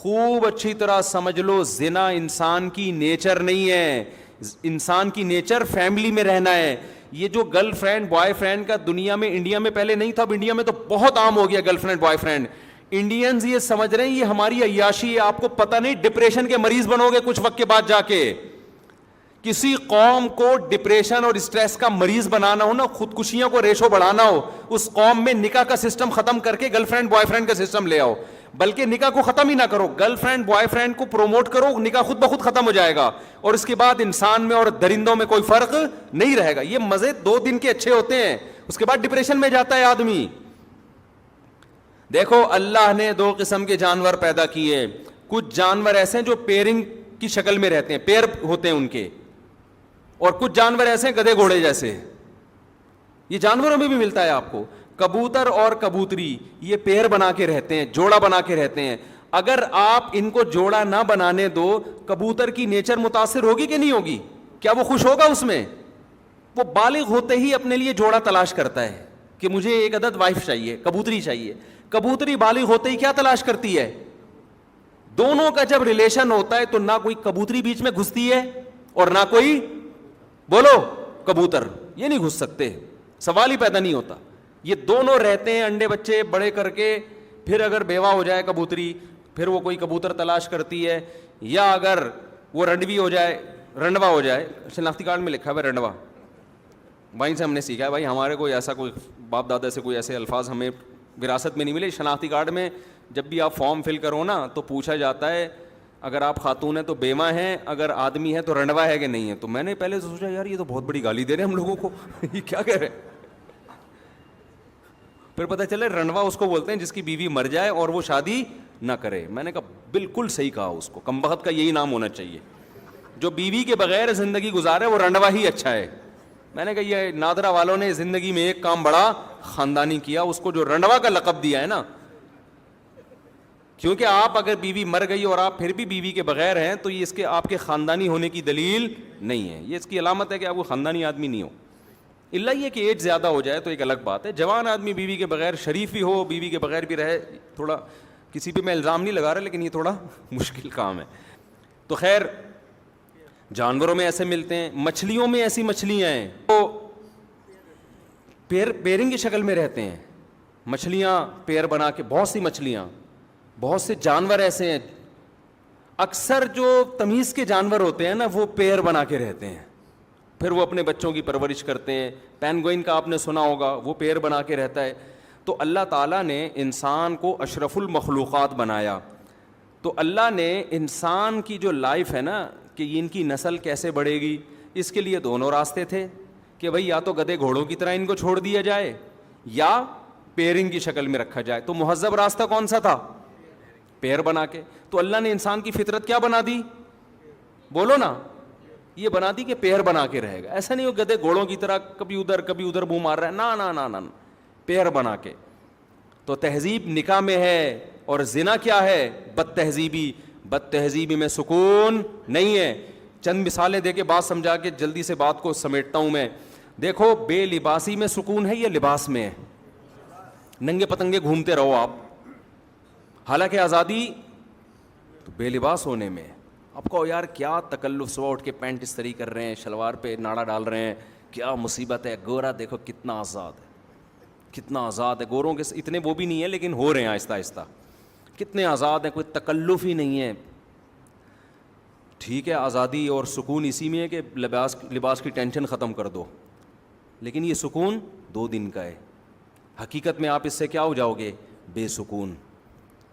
خوب اچھی طرح سمجھ لو, زنا انسان کی نیچر نہیں ہے. انسان کی نیچر فیملی میں رہنا ہے. یہ جو گرل فرینڈ بوائے فرینڈ کا دنیا میں, انڈیا میں پہلے نہیں تھا, اب انڈیا میں تو بہت عام ہو گیا girl friend boy friend. Indians یہ سمجھ رہے ہیں یہ ہماری عیاشی ہے. آپ کو پتہ نہیں ڈپریشن کے مریض بنو گے کچھ وقت کے بعد جا کے. کسی قوم کو ڈپریشن اور اسٹریس کا مریض بنانا ہو نا, خودکشیوں کو ریشو بڑھانا ہو, اس قوم میں نکاح کا سسٹم ختم کر کے گرل فرینڈ بوائے فرینڈ کا سسٹم لے آؤ. بلکہ نکاح کو ختم ہی نہ کرو, گرل فرینڈ بوائے فرینڈ کو پروموٹ کرو, نکاح خود بخود ختم ہو جائے گا, اور اس کے بعد انسان میں اور درندوں میں کوئی فرق نہیں رہے گا. یہ مزے 2 دن کے اچھے ہوتے ہیں, اس کے بعد ڈپریشن میں جاتا ہے آدمی. دیکھو اللہ نے 2 قسم کے جانور پیدا کیے. کچھ جانور ایسے ہیں جو پیرنگ کی شکل میں رہتے ہیں, پیر ہوتے ہیں ان کے, اور کچھ جانور ایسے ہیں گدھے گھوڑے جیسے. یہ جانوروں میں بھی ملتا ہے آپ کو. کبوتر اور کبوتری یہ پیر بنا کے رہتے ہیں, جوڑا بنا کے رہتے ہیں. اگر آپ ان کو جوڑا نہ بنانے دو, کبوتر کی نیچر متاثر ہوگی کہ نہیں ہوگی؟ کیا وہ خوش ہوگا اس میں؟ وہ بالغ ہوتے ہی اپنے لیے جوڑا تلاش کرتا ہے کہ مجھے ایک عدد وائف چاہیے, کبوتری چاہیے. کبوتری بالغ ہوتے ہی کیا تلاش کرتی ہے؟ دونوں کا جب ریلیشن ہوتا ہے تو نہ کوئی کبوتری بیچ میں گھستی ہے اور نہ کوئی, بولو, کبوتر. یہ نہیں گھس سکتے, سوال ہی پیدا نہیں ہوتا. یہ دونوں رہتے ہیں انڈے بچے بڑے کر کے. پھر اگر بیوہ ہو جائے کبوتری, پھر وہ کوئی کبوتر تلاش کرتی ہے, یا اگر وہ رنڈوی ہو جائے, رنڈوا ہو جائے. شناختی کارڈ میں لکھا ہوا ہے رنڈوا, وہیں سے ہم نے سیکھا ہے بھائی. ہمارے کوئی ایسا کوئی باپ دادا سے کوئی ایسے الفاظ ہمیں وراثت میں نہیں ملے. شناختی کارڈ میں جب بھی آپ فارم فل کرو نا تو پوچھا جاتا ہے اگر آپ خاتون ہیں تو بیوہ ہیں, اگر آدمی ہے تو رنڈوا ہے کہ نہیں ہے. تو میں نے پہلے سوچا یار یہ تو بہت بڑی گالی دے رہے ہیں ہم لوگوں کو, یہ کیا کہہ رہے ہیں. پھر پتہ چلے رنڈوا اس کو بولتے ہیں جس کی بیوی مر جائے اور وہ شادی نہ کرے. میں نے کہا بالکل صحیح کہا, اس کو کمبخت کا یہی نام ہونا چاہیے. جو بیوی کے بغیر زندگی گزارے وہ رنڈوا ہی اچھا ہے. میں نے کہا یہ نادرا والوں نے زندگی میں ایک کام بڑا خاندانی کیا, اس کو جو رنڈوا کا لقب دیا ہے نا. کیونکہ آپ اگر بیوی مر گئی اور آپ پھر بھی بیوی کے بغیر ہیں تو یہ اس کے آپ کے خاندانی ہونے کی دلیل نہیں ہے. یہ اس کی علامت ہے کہ آپ کو خاندانی آدمی نہیں ہو. اللہ یہ کہ ایج زیادہ ہو جائے تو ایک الگ بات ہے. جوان آدمی بیوی کے بغیر شریف بھی ہو, بیوی کے بغیر بھی رہے, تھوڑا کسی پہ میں الزام نہیں لگا رہا لیکن یہ تھوڑا مشکل کام ہے. تو خیر جانوروں میں ایسے ملتے ہیں. مچھلیوں میں ایسی مچھلیاں ہیں وہ پیرنگ کی شکل میں رہتے ہیں. مچھلیاں پیر بنا کے, بہت سی مچھلیاں, بہت سے جانور ایسے ہیں. اکثر جو تمیز کے جانور ہوتے ہیں نا وہ پیر بنا کے رہتے ہیں, پھر وہ اپنے بچوں کی پرورش کرتے ہیں. پینگوئن کا آپ نے سنا ہوگا, وہ پیر بنا کے رہتا ہے. تو اللہ تعالیٰ نے انسان کو اشرف المخلوقات بنایا. تو اللہ نے انسان کی جو لائف ہے نا کہ ان کی نسل کیسے بڑھے گی, اس کے لیے 2 راستے تھے کہ بھئی یا تو گدھے گھوڑوں کی طرح ان کو چھوڑ دیا جائے یا پیرنگ کی شکل میں رکھا جائے. تو مہذب راستہ کون سا تھا؟ پیر بنا کے. تو اللہ نے انسان کی فطرت کیا بنا دی؟ بولو نا, یہ بنا دی کہ پیر بنا کے رہے گا. ایسا نہیں ہو گدھے گھوڑوں کی طرح کبھی ادھر منہ مار رہا ہے, نا نا نا نا, پیر بنا کے. تو تہذیب نکاح میں ہے, اور زنا کیا ہے؟ بد تہذیبی. بد تہذیبی میں سکون نہیں ہے. چند مثالیں دے کے بات سمجھا کے جلدی سے بات کو سمیٹتا ہوں میں. دیکھو بے لباسی میں سکون ہے یا لباس میں ہے؟ ننگے پتنگے گھومتے رہو آپ, حالانکہ آزادی تو بے لباس ہونے میں. آپ کو یار کیا تکلف, صبح اٹھ کے پینٹ استری کر رہے ہیں, شلوار پہ ناڑا ڈال رہے ہیں, کیا مصیبت ہے. گورا دیکھو کتنا آزاد ہے, کتنا آزاد ہے. گوروں کے اتنے وہ بھی نہیں ہے لیکن ہو رہے ہیں آہستہ آہستہ. کتنے آزاد ہیں, کوئی تکلف ہی نہیں ہے. ٹھیک ہے آزادی اور سکون اسی میں ہے کہ لباس کی ٹینشن ختم کر دو, لیکن یہ سکون 2 دن کا ہے. حقیقت میں آپ اس سے کیا ہو جاؤ گے؟ بے سکون.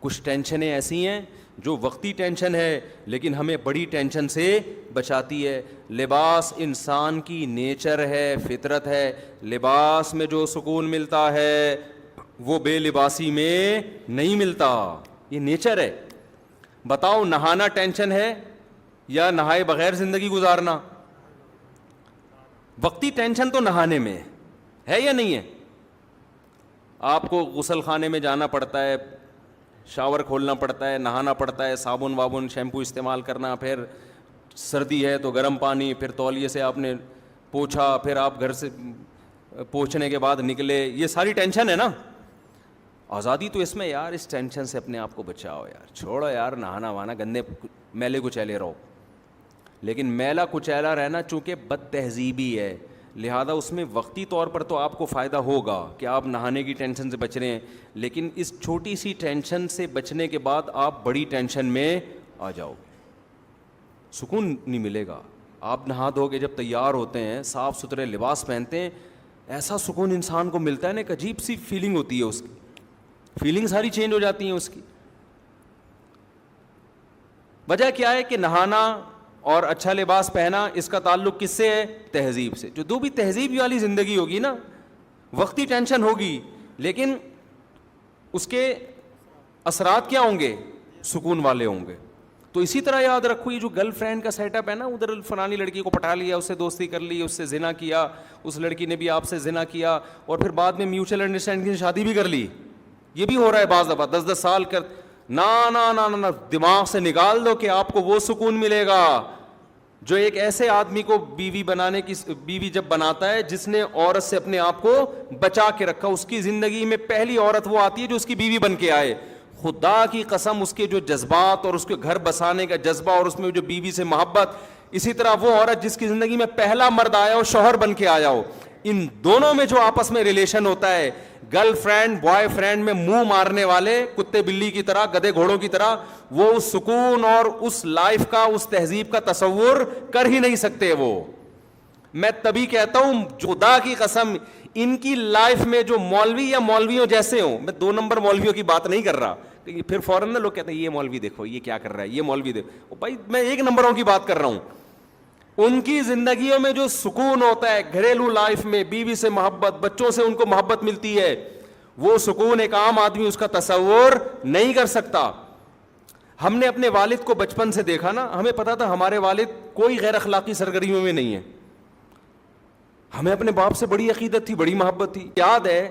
کچھ ٹینشنیں ایسی ہیں جو وقتی ٹینشن ہے لیکن ہمیں بڑی ٹینشن سے بچاتی ہے. لباس انسان کی نیچر ہے, فطرت ہے. لباس میں جو سکون ملتا ہے وہ بے لباسی میں نہیں ملتا, یہ نیچر ہے. بتاؤ نہانا ٹینشن ہے یا نہائے بغیر زندگی گزارنا؟ وقتی ٹینشن تو نہانے میں ہے یا نہیں ہے؟ آپ کو غسل خانے میں جانا پڑتا ہے, شاور کھولنا پڑتا ہے, نہانا پڑتا ہے, صابن وابن شیمپو استعمال کرنا, پھر سردی ہے تو گرم پانی, پھر تولیے سے آپ نے پوچھا, پھر آپ گھر سے پوچھنے کے بعد نکلے. یہ ساری ٹینشن ہے نا. آزادی تو اس میں یار اس ٹینشن سے اپنے آپ کو بچاؤ یار, چھوڑو یار نہانا وہانا, گندے میلے کچیلے رہو. لیکن میلا کچیلا رہنا چونکہ بد تہذیبی ہے, لہذا اس میں وقتی طور پر تو آپ کو فائدہ ہوگا کہ آپ نہانے کی ٹینشن سے بچ رہے ہیں, لیکن اس چھوٹی سی ٹینشن سے بچنے کے بعد آپ بڑی ٹینشن میں آ جاؤ گے, سکون نہیں ملے گا. آپ نہا دھو کے جب تیار ہوتے ہیں, صاف ستھرے لباس پہنتے ہیں, ایسا سکون انسان کو ملتا ہے نا, ایک عجیب سی فیلنگ ہوتی ہے, اس کی فیلنگ ساری چینج ہو جاتی ہیں اس کی. وجہ کیا ہے کہ نہانا اور اچھا لباس پہنا, اس کا تعلق کس سے ہے؟ تہذیب سے. جو بھی تہذیب والی زندگی ہوگی نا, وقتی ٹینشن ہوگی لیکن اس کے اثرات کیا ہوں گے؟ سکون والے ہوں گے. تو اسی طرح یاد رکھو, یہ جو گرل فرینڈ کا سیٹ اپ ہے نا, ادھر فلانی لڑکی کو پٹا لیا, اس سے دوستی کر لی, اس سے زنا کیا, اس لڑکی نے بھی آپ سے زنا کیا, اور پھر بعد میں میوچل انڈرسٹینڈنگ سے شادی بھی کر لی. یہ بھی ہو رہا ہے بعض دفعہ, 10 سال کر. نا دماغ سے نکال دو کہ آپ کو وہ سکون ملے گا جو ایک ایسے آدمی کو بیوی بنانے کی, بیوی جب بناتا ہے جس نے عورت سے اپنے آپ کو بچا کے رکھا. اس کی زندگی میں پہلی عورت وہ آتی ہے جو اس کی بیوی بن کے آئے. خدا کی قسم, اس کے جو جذبات اور اس کے گھر بسانے کا جذبہ اور اس میں جو بیوی سے محبت, اسی طرح وہ عورت جس کی زندگی میں پہلا مرد آیا ہو, شوہر بن کے آیا ہو, ان دونوں میں جو آپس میں ریلیشن ہوتا ہے, گرل فرینڈ بوائے فرینڈ میں منہ مارنے والے کتے بلی کی طرح, گدے گھوڑوں کی طرح, وہ اس سکون اور اس لائف کا, اس تہذیب کا تصور کر ہی نہیں سکتے. وہ میں تبھی کہتا ہوں خدا کی قسم, ان کی لائف میں جو مولوی یا مولویوں جیسے ہوں, میں 2 نمبر مولویوں کی بات نہیں کر رہا, پھر فوراً نا لوگ کہتے ہیں یہ مولوی دیکھو یہ کیا کر رہا ہے, یہ مولوی دیکھو. بھائی میں 1 نمبروں کی بات کر رہا ہوں. ان کی زندگیوں میں جو سکون ہوتا ہے گھریلو لائف میں, بیوی سے محبت, بچوں سے ان کو محبت ملتی ہے, وہ سکون ایک عام آدمی اس کا تصور نہیں کر سکتا. ہم نے اپنے والد کو بچپن سے دیکھا نا, ہمیں پتا تھا ہمارے والد کوئی غیر اخلاقی سرگرمیوں میں نہیں ہے. ہمیں اپنے باپ سے بڑی عقیدت تھی, بڑی محبت تھی. یاد ہے,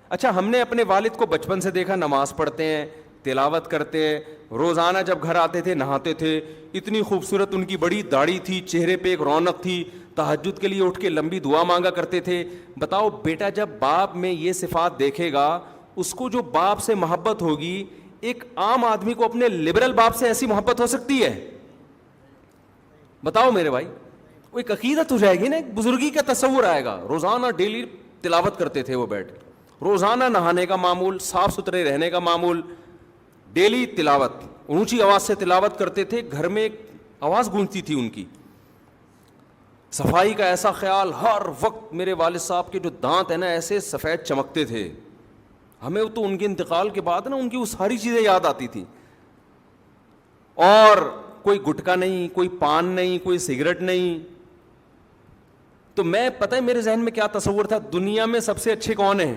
اچھا ہم نے اپنے والد کو بچپن سے دیکھا, نماز پڑھتے ہیں, تلاوت کرتے ہیں, روزانہ جب گھر آتے تھے نہاتے تھے, اتنی خوبصورت ان کی بڑی داڑھی تھی, چہرے پہ ایک رونق تھی, تہجد کے لیے اٹھ کے لمبی دعا مانگا کرتے تھے. بتاؤ بیٹا جب باپ میں یہ صفات دیکھے گا, اس کو جو باپ سے محبت ہوگی, ایک عام آدمی کو اپنے لبرل باپ سے ایسی محبت ہو سکتی ہے؟ بتاؤ میرے بھائی, وہ ایک عقیدت ہو جائے گی نا, ایک بزرگی کا تصور آئے گا. روزانہ ڈیلی تلاوت کرتے تھے وہ بیٹھ, روزانہ نہانے کا معمول, صاف ستھرے رہنے کا معمول, ڈیلی تلاوت, اونچی آواز سے تلاوت کرتے تھے, گھر میں ایک آواز گونجتی تھی ان کی. صفائی کا ایسا خیال ہر وقت. میرے والد صاحب کے جو دانت ہیں نا ایسے سفید چمکتے تھے, ہمیں تو ان کے انتقال کے بعد نا ان کی وہ ساری چیزیں یاد آتی تھیں. اور کوئی گٹکا نہیں, کوئی پان نہیں, کوئی سگریٹ نہیں. تو میں پتہ ہے میرے ذہن میں کیا تصور تھا, دنیا میں سب سے اچھے کون ہیں؟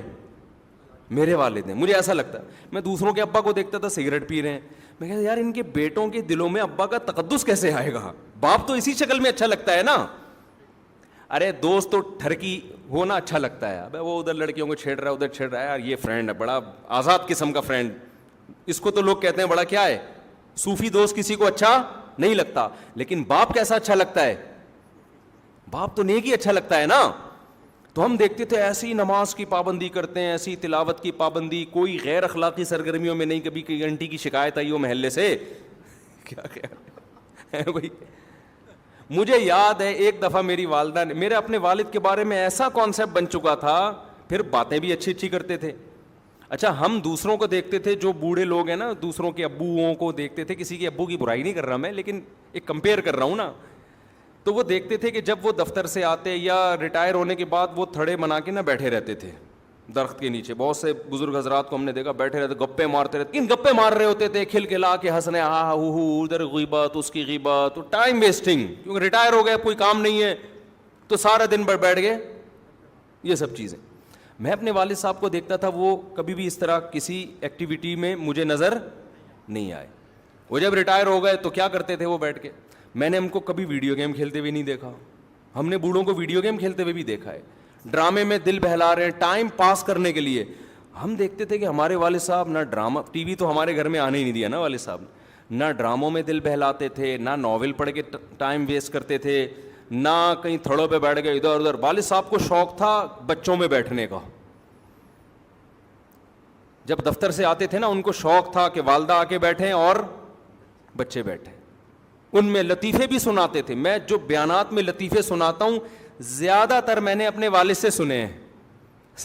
میرے والد ہیں. مجھے ایسا لگتا ہے, میں دوسروں کے ابا کو دیکھتا تھا سگریٹ پی رہے ہیں, میں کہتا یار ان کے بیٹوں کے دلوں میں ابا کا تقدس کیسے آئے گا؟ باپ تو اسی شکل میں اچھا لگتا ہے نا. ارے دوست تو ٹھرکی ہونا اچھا لگتا ہے, ابے وہ ادھر لڑکیوں کو چھیڑ رہا ہے, ادھر چھیڑ رہا ہے, یار یہ فرینڈ ہے, بڑا آزاد قسم کا فرینڈ. اس کو تو لوگ کہتے ہیں بڑا کیا ہے, صوفی دوست کسی کو اچھا نہیں لگتا. لیکن باپ کیسا اچھا لگتا ہے؟ باپ تو نیک ہی اچھا لگتا ہے نا. تو ہم دیکھتے تھے ایسی نماز کی پابندی کرتے ہیں, ایسی تلاوت کی پابندی, کوئی غیر اخلاقی سرگرمیوں میں نہیں. کبھی کوئی گھنٹی کی شکایت آئی ہو محلے سے, کیا ہے بھائی. مجھے یاد ہے ایک دفعہ میری والدہ نے, میرے اپنے والد کے بارے میں ایسا کانسیپٹ بن چکا تھا, پھر باتیں بھی اچھی اچھی کرتے تھے. اچھا ہم دوسروں کو دیکھتے تھے, جو بوڑھے لوگ ہیں نا, دوسروں کے ابوؤں کو دیکھتے تھے, کسی کے ابو کی برائی نہیں کر رہا میں, لیکن ایک کمپیئر کر رہا ہوں نا. تو وہ دیکھتے تھے کہ جب وہ دفتر سے آتے یا ریٹائر ہونے کے بعد وہ تھڑے بنا کے نہ بیٹھے رہتے تھے درخت کے نیچے. بہت سے بزرگ حضرات کو ہم نے دیکھا بیٹھے رہتے, گپے مارتے رہتے. کن گپے مار رہے ہوتے تھے, کھل کھلا کے ہنسنے, ہاں ہاں ہو, ادھر غیبت, اس کی غیبت, تو ٹائم ویسٹنگ, کیونکہ ریٹائر ہو گئے, کوئی کام نہیں ہے, تو سارا دن بھر بیٹھ گئے, یہ سب چیزیں. میں اپنے والد صاحب کو دیکھتا تھا, وہ کبھی بھی اس طرح کسی ایکٹیویٹی میں مجھے نظر نہیں آئے. وہ جب ریٹائر ہو گئے تو کیا کرتے تھے وہ بیٹھ کے, میں نے ہم کو کبھی ویڈیو گیم کھیلتے ہوئے نہیں دیکھا. ہم نے بوڑھوں کو ویڈیو گیم کھیلتے ہوئے بھی دیکھا ہے, ڈرامے میں دل بہلا رہے ہیں ٹائم پاس کرنے کے لیے. ہم دیکھتے تھے کہ ہمارے والد صاحب نہ ڈرامہ, ٹی وی تو ہمارے گھر میں آنے ہی نہیں دیا نا والد صاحب نے, نہ ڈراموں میں دل بہلاتے تھے, نہ ناول پڑھ کے ٹائم ویسٹ کرتے تھے, نہ کہیں تھڑوں پہ بیٹھ گئے ادھر ادھر. والد صاحب کو شوق تھا بچوں میں بیٹھنے کا. جب دفتر سے آتے تھے نا ان کو شوق تھا کہ والدہ آ کے بیٹھیں اور بچے بیٹھے، ان میں لطیفے بھی سناتے تھے. میں جو بیانات میں لطیفے سناتا ہوں زیادہ تر میں نے اپنے والد سے سنے ہیں.